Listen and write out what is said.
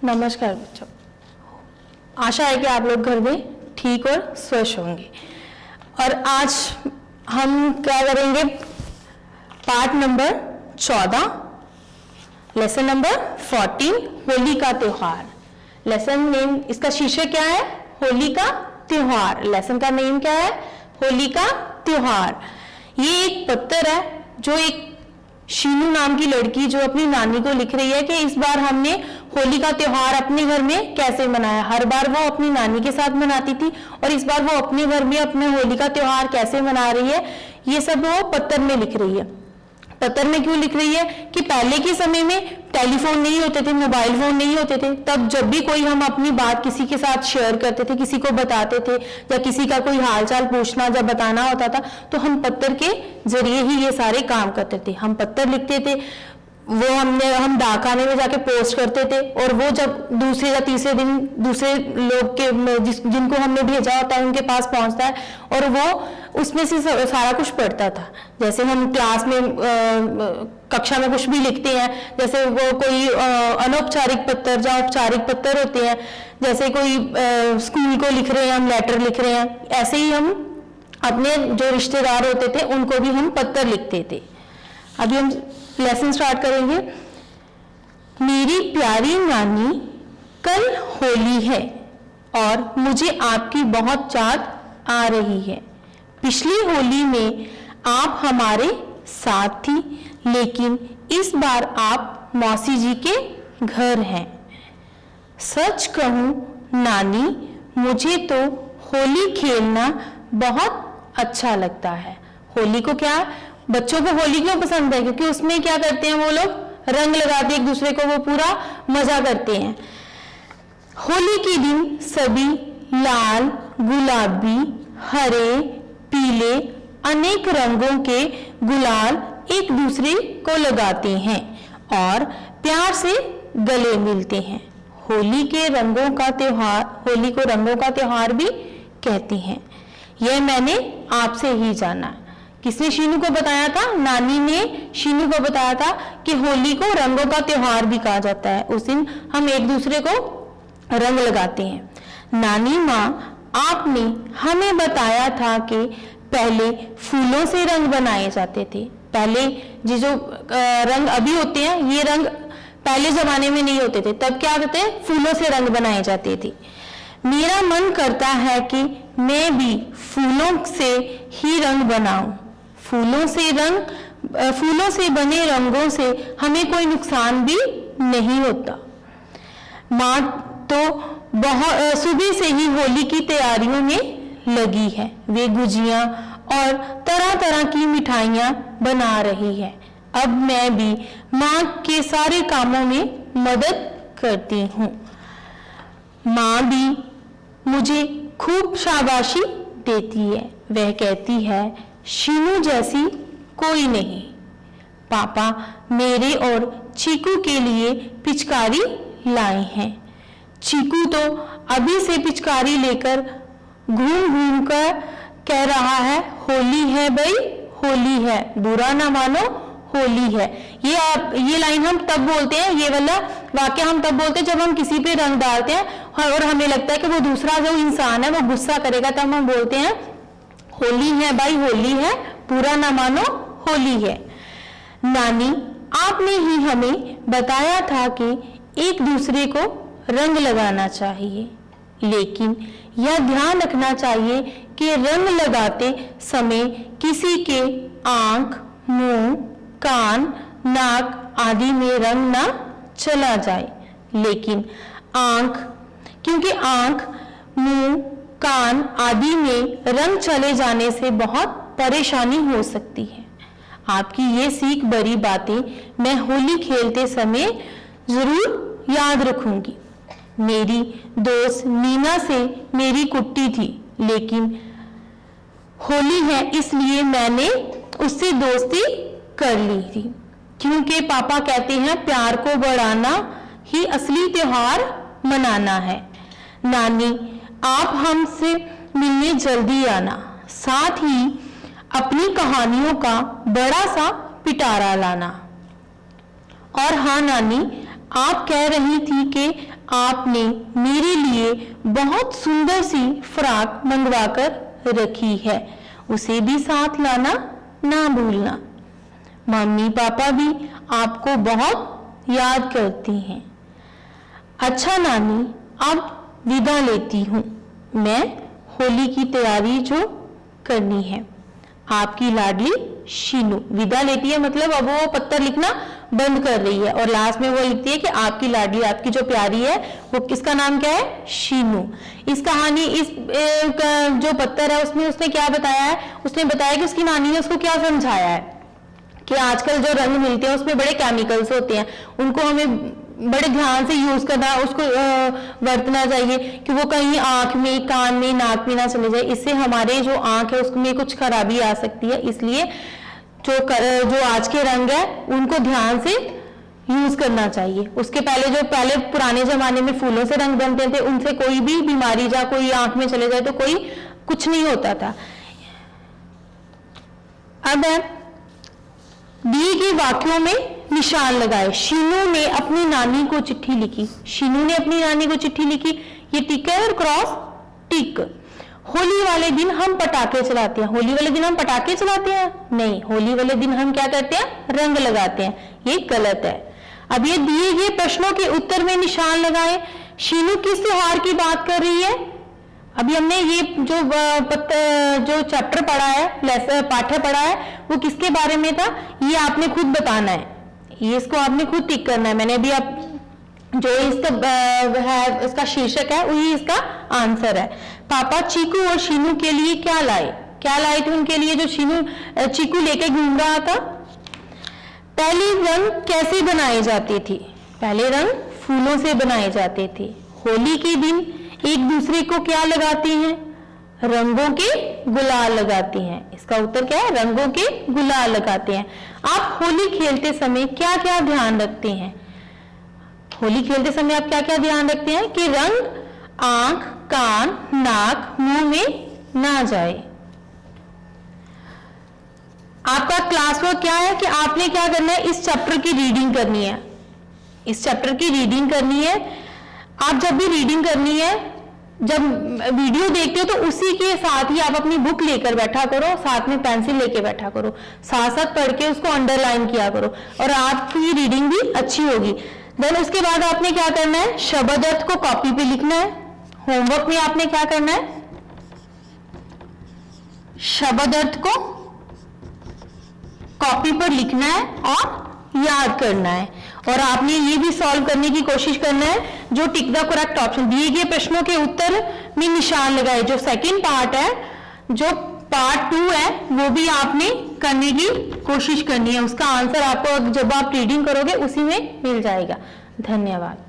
नमस्कार बच्चों, आशा है कि आप लोग घर में ठीक और स्वस्थ होंगे। और आज हम क्या करेंगे, part number 14, lesson number 14, Holi का त्योहार। लेसन नेम, इसका शीर्षक क्या है? होली का त्योहार। लेसन का नेम क्या है? होली का त्योहार। ये एक पत्र है जो एक शीनू नाम की लड़की जो अपनी नानी को लिख रही है कि इस बार हमने होली का त्योहार अपने घर में कैसे मनाया। हर बार वो अपनी नानी के साथ मनाती थी और इस बार वो अपने घर में अपने होली का त्योहार कैसे मना रही है, ये सब वो पत्र में लिख रही है। पत्र में क्यों लिख रही है कि पहले के समय में टेलीफोन नहीं होते थे, मोबाइल फोन नहीं होते थे, तब जब भी कोई हम अपनी बात किसी के साथ शेयर करते थे, किसी को बताते थे या किसी का कोई हालचाल पूछना जब बताना होता था तो हम पत्र के जरिए ही ये सारे काम करते थे। हम पत्र लिखते थे, वो हम डाकखाने में जाके पोस्ट करते थे और वो जब दूसरे या तीसरे दिन दूसरे लोग के जिनको हमने भेजा होता है उनके पास पहुंचता है और वो उसमें से सारा कुछ पढ़ता था। जैसे हम क्लास में कक्षा में कुछ भी लिखते हैं, जैसे वो कोई अनौपचारिक पत्र या औपचारिक पत्र होते हैं, जैसे कोई स्कूल को लिख रहे हैं, हम लेटर लिख रहे हैं, ऐसे ही हम अपने जो रिश्तेदार होते थे उनको भी हम पत्र लिखते थे। अभी हम लेसन स्टार्ट करेंगे। मेरी प्यारी नानी, कल होली है और मुझे आपकी बहुत याद आ रही है। पिछली होली में आप हमारे साथ थी, लेकिन इस बार आप मौसी जी के घर हैं। सच कहूं नानी, मुझे तो होली खेलना बहुत अच्छा लगता है। होली को क्या, बच्चों को होली क्यों पसंद है? क्योंकि उसमें क्या करते हैं वो लोग, रंग लगाते एक दूसरे को, वो पूरा मजा करते हैं। होली के दिन सभी लाल, गुलाबी, हरे, पीले अनेक रंगों के गुलाल एक दूसरे को लगाते हैं और प्यार से गले मिलते हैं। होली के रंगों का त्योहार, होली को रंगों का त्योहार भी कहते हैं। यह मैंने आपसे ही जाना। किसने शीनू को बताया था? नानी ने शीनू को बताया था कि होली को रंगों का त्योहार भी कहा जाता है। उस दिन हम एक दूसरे को रंग लगाते हैं। नानी माँ, आपने हमें बताया था कि पहले फूलों से रंग बनाए जाते थे। पहले ये जो रंग अभी होते हैं, ये रंग पहले जमाने में नहीं होते थे। तब क्या करते हैं, फूलों से रंग बनाए जाते थे। मेरा मन करता है कि मैं भी फूलों से ही रंग बनाऊं। फूलों से बने रंगों से हमें कोई नुकसान भी नहीं होता। माँ तो बहुत सुबह से ही होली की तैयारियों में लगी है। वे गुजियां और तरह तरह की मिठाइयां बना रही है। अब मैं भी माँ के सारे कामों में मदद करती हूँ। माँ भी मुझे खूब शाबाशी देती है। वह कहती है, शीनू जैसी कोई नहीं। पापा मेरे और चीकू के लिए पिचकारी लाए हैं। चीकू तो अभी से पिचकारी लेकर घूम घूम कर कह रहा है, होली है भाई, होली है, बुरा ना मानो, होली है। ये लाइन हम तब बोलते हैं, ये वाला वाक्य हम तब बोलते हैं जब हम किसी पे रंग डालते हैं और हमें लगता है कि वो दूसरा जो इंसान है वो गुस्सा करेगा, तब हम बोलते हैं होली है भाई, होली है, बुरा ना मानो, होली है। नानी, आपने ही हमें बताया था कि एक दूसरे को रंग लगाना चाहिए, लेकिन यह ध्यान रखना चाहिए कि रंग लगाते समय किसी के आंख, मुंह, कान, नाक आदि में रंग ना चला जाए। लेकिन क्योंकि आंख, मुंह, कान आदि में रंग चले जाने से बहुत परेशानी हो सकती है। आपकी ये सीख बड़ी बातें मैं होली खेलते समय जरूर याद रखूंगी। मेरी दोस्त नीना से मेरी कुट्टी थी, लेकिन होली है इसलिए मैंने उससे दोस्ती कर ली थी। क्योंकि पापा कहते हैं प्यार को बढ़ाना ही असली त्योहार मनाना है। नानी, आप हमसे मिलने जल्दी आना, साथ ही अपनी कहानियों का बड़ा सा पिटारा लाना। और हाँ नानी, आप कह रही थी कि आपने मेरे लिए बहुत सुंदर सी फ्रॉक मंगवा कर रखी है, उसे भी साथ लाना ना भूलना। मम्मी पापा भी आपको बहुत याद करती हैं। अच्छा नानी, अब विदा लेती हूँ, मैं होली की तैयारी जो करनी है। आपकी लाडली शीनू। विदा लेती है मतलब अब वो पत्थर लिखना बंद कर रही है और लास्ट में वो लिखती है कि आपकी लाडली, आपकी जो प्यारी है, वो किसका नाम क्या है? शीनू। इस कहानी, इस जो पत्थर है उसमें उसने क्या बताया है? उसने बताया कि उसकी नानी ने उसको क्या समझाया है कि आजकल जो रंग मिलते हैं उसमें बड़े केमिकल्स होते हैं, उनको हमें बड़े ध्यान से यूज करना, उसको बरतना चाहिए कि वो कहीं आंख में, कान में, नाक में ना चले जाए। इससे हमारे जो आंख है उसमें कुछ खराबी आ सकती है। इसलिए जो आज के रंग है उनको ध्यान से यूज करना चाहिए। उसके पहले पुराने जमाने में फूलों से रंग बनते थे, उनसे कोई भी बीमारी या कोई आंख में चले जाए तो कोई कुछ नहीं होता था। अब दिए गए वाक्यों में निशान लगाए। शीनू ने अपनी नानी को चिट्ठी लिखी। शीनू ने अपनी नानी को चिट्ठी लिखी, ये टिक है और क्रॉस टिक। होली वाले दिन हम पटाखे चलाते हैं। होली वाले दिन हम पटाखे चलाते हैं? नहीं, होली वाले दिन हम क्या करते हैं? रंग लगाते हैं। ये गलत है। अब ये दिए गए प्रश्नों के उत्तर में निशान लगाए। शीनू किस त्योहार की बात कर रही है? अभी हमने ये जो चैप्टर पढ़ा है, पाठ्य पढ़ा है, वो किसके बारे में था? ये आपने खुद बताना है, ये इसको आपने खुद टिक करना है। मैंने अभी आप जो इसका है, इसका शीर्षक है, वही इसका आंसर है। पापा चीकू और शीनू के लिए क्या लाए? क्या लाए थे उनके लिए जो शीनू चीकू लेके घूम रहा था? पहले रंग कैसे बनाए जाते थे? पहले रंग फूलों से बनाए जाते थे। होली के दिन एक दूसरे को क्या लगाते हैं? रंगों के गुलाल लगाते हैं। इसका उत्तर क्या है? रंगों के गुलाल लगाते हैं। आप होली खेलते समय क्या क्या ध्यान रखते हैं? होली खेलते समय आप क्या क्या ध्यान रखते हैं कि रंग आंख, कान, नाक, मुंह में ना जाए। आपका क्लास वर्क क्या है कि आपने क्या करना है? इस चैप्टर की रीडिंग करनी है। इस चैप्टर की रीडिंग करनी है। आप जब भी रीडिंग करनी है, जब वीडियो देखते हो तो उसी के साथ ही आप अपनी बुक लेकर बैठा करो, साथ में पेंसिल लेके बैठा करो, साथ साथ पढ़ के उसको अंडरलाइन किया करो और आपकी रीडिंग भी अच्छी होगी। देन उसके बाद आपने क्या करना है? शब्द अर्थ को कॉपी पे लिखना है। होमवर्क में आपने क्या करना है? शब्द अर्थ को कॉपी पर लिखना है और याद करना है। और आपने ये भी सॉल्व करने की कोशिश करना है जो टिक द करेक्ट ऑप्शन दिए गए प्रश्नों के उत्तर में निशान लगाए। जो सेकंड पार्ट है, जो पार्ट 2 है, वो भी आपने करने की कोशिश करनी है। उसका आंसर आपको जब आप रीडिंग करोगे उसी में मिल जाएगा। धन्यवाद।